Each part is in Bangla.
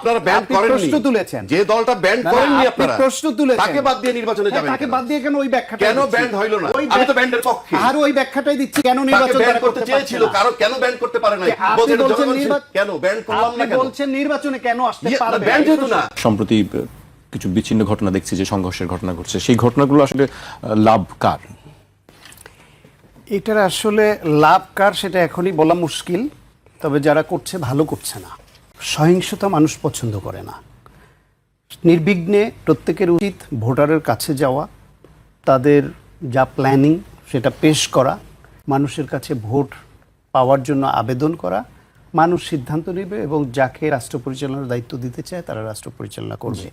আপনারা ব্যান করেননি, প্রশ্ন তুলেছেন, যে দলটা ব্যান করেননি আপনারা প্রশ্ন তুলেছেন, তাকে বাদ দিয়ে নির্বাচনে যাবেন, তাকে বাদ দিয়ে কেন ওই ব্যাখ্যাটা কেন ব্যান হইল না? আমি তো ব্যান্ডের পক্ষে, আর ওই ব্যাখ্যাটাই দিচ্ছি কেন নির্বাচন ব্যান করতে চেয়েছিল, কারণ কেন ব্যান করতে পারে না? বলছেন কেন ব্যান করলাম না, কেন বলছেন নির্বাচনে কেন আসতে পারবে? ব্যান যেহেতু না। সম্প্রতি কিছু বিচ্ছিন্ন ঘটনা দেখছি যে সংঘর্ষের ঘটনা ঘটছে, সেই ঘটনাগুলো আসলে লাভ কার? এটার আসলে লাভ কার সেটা এখনই বলা মুশকিল, তবে যারা করছে ভালো করছে না। সহিংসতা মানুষ পছন্দ করে না। নির্বিঘ্নে প্রত্যেকের উচিত ভোটারের কাছে যাওয়া, তাদের যা প্ল্যানিং সেটা পেশ করা, মানুষের কাছে ভোট পাওয়ার জন্য আবেদন করা, মানুষ সিদ্ধান্ত নেবে এবং যাকে রাষ্ট্র পরিচালনার দায়িত্ব দিতে চায় তারা রাষ্ট্র পরিচালনা করবে।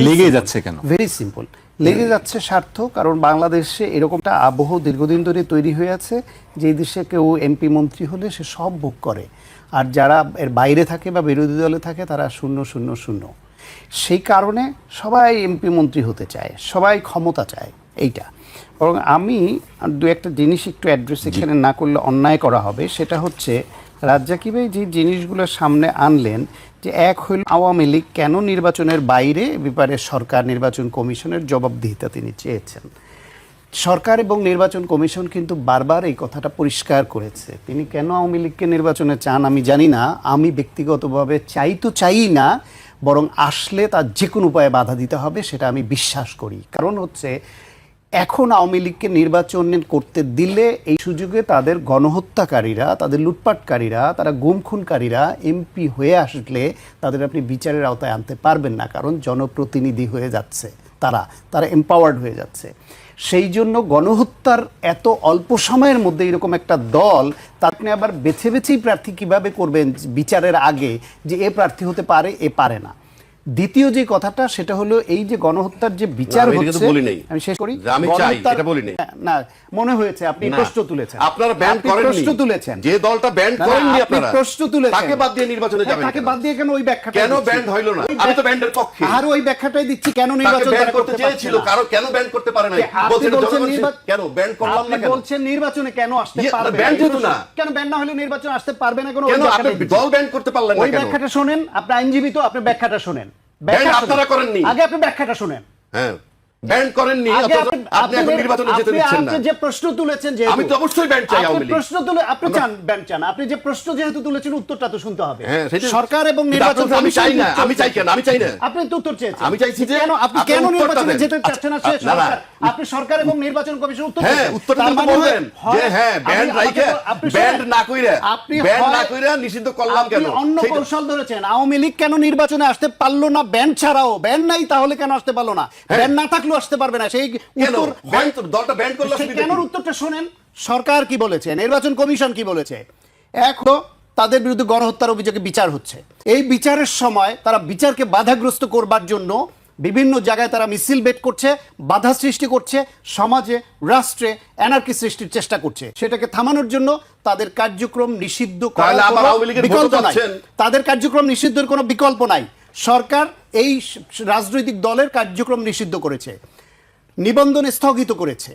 লেগে যাচ্ছে কেন? ভেরি সিম্পল, লেগে যাচ্ছে স্বার্থ। কারণ বাংলাদেশে এরকমটা আবহ দীর্ঘদিন ধরে তৈরি হয়ে আছে যে দেশে কেউ এমপি মন্ত্রী হলে সে সব ভোগ করে, আর যারা এর বাইরে থাকে বা বিরোধী দলে থাকে তারা শূন্য শূন্য শূন্য। সেই কারণে সবাই এমপি মন্ত্রী হতে চায়, সবাই ক্ষমতা চায়। এইটা বরং আমি দু একটা জিনিস একটু অ্যাড্রেস এখানে না করলে অন্যায় করা হবে। সেটা হচ্ছে রাজ্জাকি ভাই যে জিনিসগুলো সামনে আনলেন, যে এক হইল আওয়ামী লীগ কেন নির্বাচনের বাইরে, ব্যাপারে সরকার নির্বাচন কমিশনের জবাবদিহিতা তিনি চেয়েছেন। সরকার এবং নির্বাচন কমিশন কিন্তু বারবার এই কথাটা পরিষ্কার করেছে। তিনি কেন আওয়ামী লীগকে নির্বাচনে চান আমি জানি না, আমি ব্যক্তিগতভাবে চাই তো চাই না, বরং আসলে তার যে কোনো উপায়ে বাধা দিতে হবে সেটা আমি বিশ্বাস করি। কারণ হচ্ছে এখন আওয়ামী লীগকে নির্বাচন করতে দিলে এই সুযোগে তাদের গণহত্যাকারীরা, তাদের লুটপাটকারীরা, তারা গুম খুনকারীরা এমপি হয়ে আসলে তাদের আপনি বিচারের আওতায় আনতে পারবেন না, কারণ জনপ্রতিনিধি হয়ে যাচ্ছে, তারা এম্পাওয়ার্ড হয়ে যাচ্ছে। সেই জন্য গণহত্যার এত অল্প সময়ের মধ্যে এরকম একটা দল, তাকে আবার বেছে বেছেই প্রার্থী কিভাবে করবেন বিচারের আগে, যে এ প্রার্থী হতে পারে এ পারে না। দ্বিতীয় যে কথাটা সেটা হলো এই যে গণহত্যার যে বিচার হচ্ছে, আমি শেষ করি, আমি চাই এটা বলি নাই না, মনে হয়েছে আপনি প্রশ্ন তুলেছেন, আপনারা ব্যান করেননি, প্রশ্ন তুলেছেন, যে দলটা ব্যান করেননি আপনারা প্রশ্ন তুলেছেন, তাকে বাদ দিয়ে নির্বাচনে যাবেন, তাকে বাদ দিয়ে কেন ওই ব্যাখ্যাটা, কেন ব্যান হইল না? আমি তো ব্যান্ডের পক্ষে, আর ওই ব্যাখ্যাটাই দিচ্ছি কেন নির্বাচন ব্যান করতে চেয়েছিল, কারণ কেন ব্যান করতে পারে না? কেন ব্যান করলাম না, কেন বলছেন নির্বাচনে কেন আসতে পারবে? ব্যান যেহেতু না, কেন ব্যান না হলে নির্বাচন আসতে পারবে না? কেন আপনি দল ব্যান করতে পারলেন না? ওই ব্যাখ্যাটা শোনেন, আপনি আইনজীবী তো, আপনি ব্যাখ্যাটা শোনেন। আপনারা করেননি, আগে আপনি ব্যাখ্যাটা শুনেন। হ্যাঁ, ব্যান করেননি, আপনি এখন নির্বাচনে যেতে দিচ্ছেন না। আপনি যে প্রশ্ন তুলেছেন, যে আমি তো অবশ্যই ব্যান চাই, আওয়ামী লীগ প্রশ্ন তুলে আপনি চান ব্যান চান, আপনি যে প্রশ্ন যেহেতু তুলেছেন উত্তরটা তো শুনতে হবে। হ্যাঁ, সরকার এবং নির্বাচন আমি চাই না, আমি চাই কেন? আমি চাই না, আপনি তো উত্তর চেয়েছেন, আমি চাইছি যে আপনি কেন নির্বাচনে যেতে চাচ্ছেন না? আপনি সরকার এবং নির্বাচন কমিশন উত্তর হ্যাঁ, উত্তরটা তো বলবেন যে হ্যাঁ ব্যান রাইখা, ব্যান না কইরা, ব্যান না কইরা নিষিদ্ধ করলাম কেন? অন্য কৌশল ধরেছেন। আওয়ামী লীগ কেন নির্বাচনে আসতে পারলো না? ব্যান ছাড়াও, ব্যান নাই তাহলে কেন আসতে পারলো না? ব্যান না থাকলেও আসতে পারবে না, সেই উত্তর দলটা ব্যান করলো। কেন উত্তরটা শুনেন, সরকার কি বলেছে, নির্বাচন কমিশন কি বলেছে। এক তাদের বিরুদ্ধে গণহত্যার অভিযোগে বিচার হচ্ছে, এই বিচারের সময় তারা বিচারকে বাধাগ্রস্ত করবার জন্য বিভিন্ন জায়গায় তারা মিছিল বের করছে, বাধা সৃষ্টি করছে, সমাজে রাষ্ট্রে অ্যানার্কি সৃষ্টির চেষ্টা করছে। সেটাকে থামানোর জন্য তাদের কার্যক্রম নিষিদ্ধ করার বিকল্প নাই, তাদের কার্যক্রম নিষিদ্ধের কোনো বিকল্প নাই। সরকার এই রাজনৈতিক দলের কার্যক্রম নিষিদ্ধ করেছে, নিবন্ধন স্থগিত করেছে,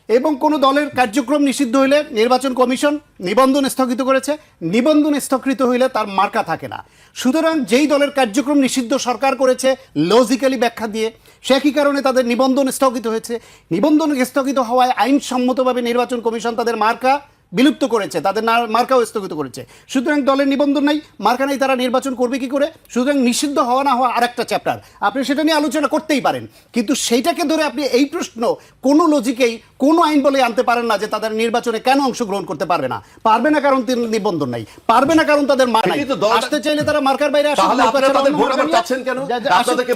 এবং কোন দলের কার্যক্রম নিষিদ্ধ হইলে নির্বাচন কমিশন নিবন্ধন স্থগিত করেছে, নিবন্ধন স্থগিত হইলে তার মার্কা থাকে না। সুতরাং যেই দলের কার্যক্রম নিষিদ্ধ সরকার করেছে লজিক্যালি ব্যাখ্যা দিয়ে, সে একই কারণে তাদের নিবন্ধন স্থগিত হয়েছে। নিবন্ধন স্থগিত হওয়ায় আইনসম্মতভাবে নির্বাচন কমিশন তাদের মার্কা বিলুপ্ত করেছে, তাদের মার্কাও স্থগিত করেছে। সুতরাং দলের নিবন্ধন নাই, মার্কা নাই, তারা নির্বাচন করবে কি করে? সুতরাং নিষিদ্ধ হওয়া না হওয়া আরেকটা চ্যাপ্টার, আপনি সেটা নিয়ে আলোচনা করতেই পারেন, কিন্তু সেইটাকে ধরে আপনি এই প্রশ্ন কোনো লজিকেই কোনো আইন বলে আনতে পারেন না যে তাদের নির্বাচনে কেন অংশগ্রহণ করতে পারবে না। পারবে না কারণ নিবন্ধন নাই, পারবে না কারণ তাদের মার্কা নাই। আসতে চাইলে তারা মার্কার বাইরে আসে।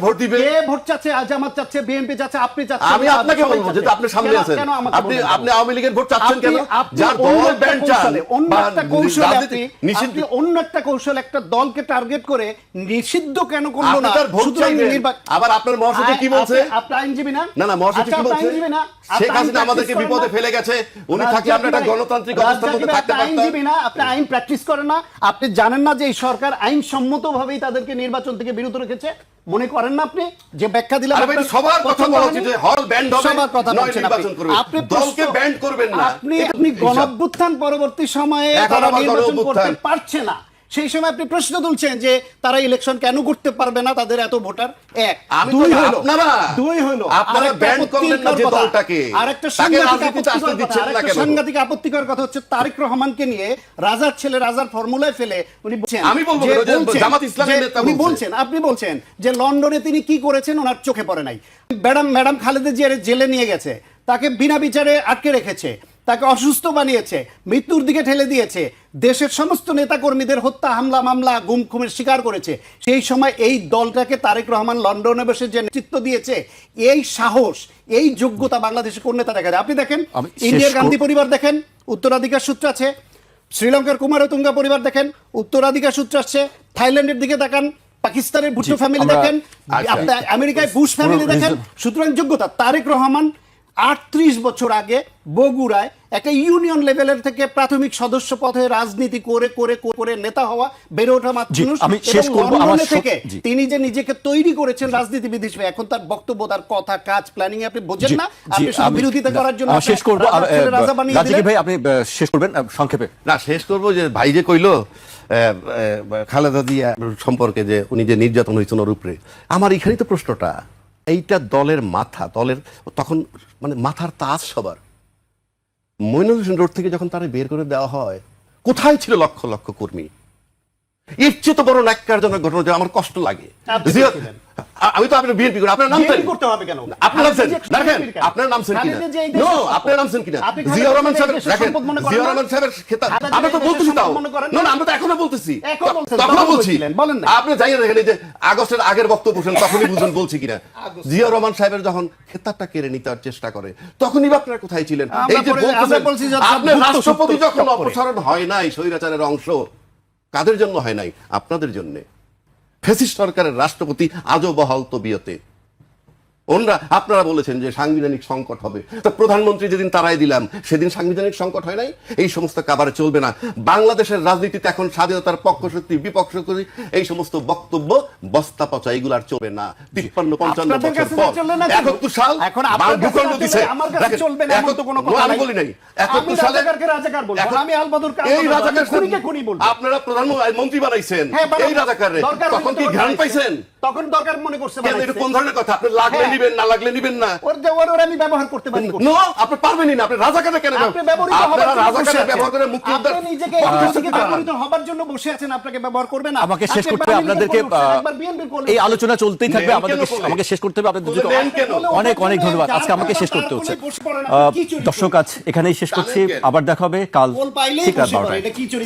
ভোট দিবে, কে ভোট চাচ্ছে? জামাত চাচ্ছে, বিএনপি চাচ্ছে, আপনি চাচ্ছেন। আমি আপনাকে বলবো যে আপনি সামনে আছেন, আপনি আওয়ামী লীগের ভোট চাচ্ছেন কেন? যার দল ব্যান চান, অন্য একটা কৌশল একটা দলকে টার্গেট করে নিষিদ্ধ কেন করলো না? আবার আপনার মহাসচিব কি বলছে? আপনি আইনজীবী না? না, মহাসচিব কি বলছে? শেখ হাসিনা আমাদেরকে বিপদে ফেলে গেছে, উনি থাকলে আমরা একটা গণতান্ত্রিক অবস্থার মধ্যে থাকতে পারতাম। আইনজীবী না, আপনি আইন প্র্যাকটিস করেন না, আপনি জানেন না যে এই সরকার আইনসম্মতভাবেই তাদেরকে নির্বাচন থেকে বিরত রেখেছে। মনে করেন না আপনি যে ব্যাখ্যা দিলে সবার কথা বলা উচিত, হল ব্যান্ড হবে, সবার কথা নয় নির্বাচন করবে, আপনি দলকে ব্যান্ড করবেন না। আপনি গণঅভ্যুত্থান পরবর্তী সময়ে তারা নির্বাচন করতে পারছে না, সেই সময় আপনি প্রশ্ন তুলছেন যে তারা ইলেকশন কেন করতে পারবে না, তাদের এত ভোটার। এক আমি দুই তো- হলো আপনারা- দুই হলো আপনারা আরেকটা ব্যান করলেন না যে আপত্তিকর কথা, দলটাকে, আরেকটা তাকে সাংঘাতিক রাজনীতিতে আসতে আপত্তিকর দিচ্ছেন কথা, না আরেকটা কেন? সাংঘাতিক আপত্তিকর কথা হচ্ছে তারেক রহমানকে নিয়ে রাজার ছেলে রাজার ফর্মুলায় ফেলে উনি বলছেন, আমি বলবো যে কেন, যে বলছেন, জামাত ইসলামের যে নেতা উনি বলছে। বলছেন, আপনি বলছেন যে লন্ডনে তিনি কি করেছেন ওনার চোখে পড়ে নাই। ম্যাডাম খালেদা জিয়ার জেলে নিয়ে গেছে, তাকে বিনা বিচারে আটকে রেখেছে, তাকে অসুস্থ বানিয়েছে, মৃত্যুর দিকে ঠেলে দিয়েছে, দেশের সমস্ত নেতাকর্মীদের হত্যা হামলা মামলা গুম খুমের শিকার করেছে। সেই সময় এই দলটাকে তারেক রহমান লন্ডনে বসে যে নেতৃত্ব দিয়েছে, এই সাহস এই যোগ্যতা বাংলাদেশে কোন নেতা দেখা যায়? আপনি দেখেন আমি শেষ ইন্ডিয়ার করব। গান্ধী পরিবার দেখেন, উত্তরাধিকার সূত্র আছে। শ্রীলঙ্কার কুমারতুঙ্গা পরিবার দেখেন, উত্তরাধিকার সূত্র আসছে। থাইল্যান্ডের দিকে তাকান, পাকিস্তানের ভুট্টো ফ্যামিলি আমরা- দেখেন, আচ্ছা। আপনার আমেরিকায় বুশ ফ্যামিলি দেখেন। সুতরাং যোগ্যতা তারেক রহমান 38 বছর আগে বগুড়ায় একটা ইউনিয়ন লেভেলের থেকে প্রাথমিক সদস্য পদে রাজনীতি করে করে করে নেতা হওয়া, বেড়ে ওঠা জি, মানুষ, আমি এবং শেষ করব। আমার লন্ডনে থেকে জি। তিনি যে নিজেকে তৈরি করেছেন রাজনীতিবিদ হিসেবে, এখন তার বক্তব্য, তার কথা, কাজ, প্ল্যানিং আপনি বোঝেন জি, না। জি, আপনি শুধু আমি- বিরোধিতা করার জন্য আমার শেষ করব। রাজার ছেলে রাজা বানিয়ে রাজিকি দিলেন। ভাই আপনি শেষ করবেন সংক্ষেপে। না, শেষ করবো যে ভাই যে কইলো খালেদা জিয়া সম্পর্কে যে উনি যে নির্যাতন হয়েছেন ওর উপরে, আমার এখানেই তো প্রশ্নটা, এইটা দলের মাথা, দলের তখন মানে মাথার তাজ সবার। মইনুল হোসেন রোড থেকে যখন তারা বের করে দেওয়া হয়, কোথায় ছিল লক্ষ লক্ষ কর্মী? এর চেয়ে তো বড় ন্যাক্কারজনক ঘটনা যে আমার কষ্ট লাগে। আপনি জিয়া- ছিলেন। আমি তো আপনার বিএনপি করি, আপনার নাম বিএনপি জানি। করতে হবে কেন? আপনার নামছেন খালেদা জিয়া দেখেন, বিএনপির কেন? আপনার নামছেন কিনা? খালেদা জিয়া এই দেশের নো, সম্পদ। আপনার নামছেন কিনা? আপনি জিয়া রহমান খালেদা সাহেব জিয়া এই দেশের দেখেন, সম্পদ মনে করেন জিয়া না? রহমান সাহেবের খেতাব খালেদা জিয়া আমরা তো এই দেশের বলতেছি তাও। সম্পদ মনে করেন না, না? আমরা তো এখনো বলতেছি। এখনো বলছেন, তখনও তখনও বলছি। বলছিলেন, বলেন না। আপনি জানেন এখানে যে আগস্টের আগের বক্তব্য বলছেন, তখনই বুঝুন বলছি কিনা। জিয়া রহমান সাহেবের যখন খেতাবটা কেড়ে নিতে চেষ্টা করে, তখনই বা আপনারা কোথায় ছিলেন? আমরা এই যে পরে- আমরা বলতেছেন, বলছি যে আপনার গুপ্ত রাষ্ট্রপতি সূত্র যখন চক্করে। অপসারণ হয় নাই স্বৈরাচারের অংশ, কাদের জন্য হয় নাই? আপনাদের জন্য। ফ্যাসিস্ট সরকারের রাষ্ট্রপতি আজও বহাল তবিয়তে। আপনারা বলেছেন যে সাংবিধানিক সংকট হবে, তো প্রধানমন্ত্রী যেদিন তারাই দিলাম সেদিন সাংবিধানিক সংকট হয় নাই? এই সমস্ত কাবারে চলবে না। বাংলাদেশের রাজনীতিতে এখন স্বাধীনতার পক্ষ শক্তি বিপক্ষ শক্তি এই সমস্ত বক্তব্য বস্তা পচা, এগুলো আর চলবে না। 53-55 আপনাদের বছর কাছে পর চলবে না কেন? 71 সাল এখন আপনার কাছে ভূখণ্ড চলবে, দিছে। আমার কাছে দেখেন, চলবে না এমন তো কোনো কথা আমি নাই। বলি নাই। আমি 71 সালে রাজাকারকে রাজাকার বলবো, এখন- আমি আলবদর কার এই বলবো, রাজাকার আমি খুনিকে খুনি বলবো। আপনারা প্রধানমন্ত্রী বানাইছেন, হ্যাঁ, বানাবো। এই রাজাকারে দরকার তখন হলে কি তো ঘ্রাণ বানাইছে। পাইছেন? তখন দরকার মনে করছে কেন, এটা বানাইছে। কোন ধরনের কথা? আপনি লাগলে হ্যাঁ। নিবেন, না লাগলে নিবেন না। ওর আমি ব্যবহার করতে পারি। নো, আপনি পারবেনই না। আপনি রাজাকারে কেন? আপনি ব্যবহৃত হবার আপনারা জন্য বসে রাজাকারে আছেন। ব্যবহার করে মুক্তি উদ্ধার আপনি নিজেকে এই দিকে ব্যবহৃত হবার জন্য বসে আছেন, আপনাকে ব্যবহার করবে না। আমাকে শেষ আপনি করতে হবে, একবার আপনাদেরকে আওয়ামী লীগের করলেন, একবার বিএনপির এই করলেন। আলোচনা চলতেই থাকবে। নেন আমাদেরকে কেন বলে? আমাকে শেষ করতে হবে। আপনাদের দুটো নেন কেন? অনেক অনেক ধন্যবাদ। আজকে আমাকে শেষ করতে হচ্ছে। বসে পড়েন, আহ, কি চুরি দর্শক আজ এখানেই শেষ করছি। জানেন কেন? আবার দেখা হবে কাল কোল পাইলেই ঠিক রাত বসে পড়ে, 12টায়। এটা কি চুরি?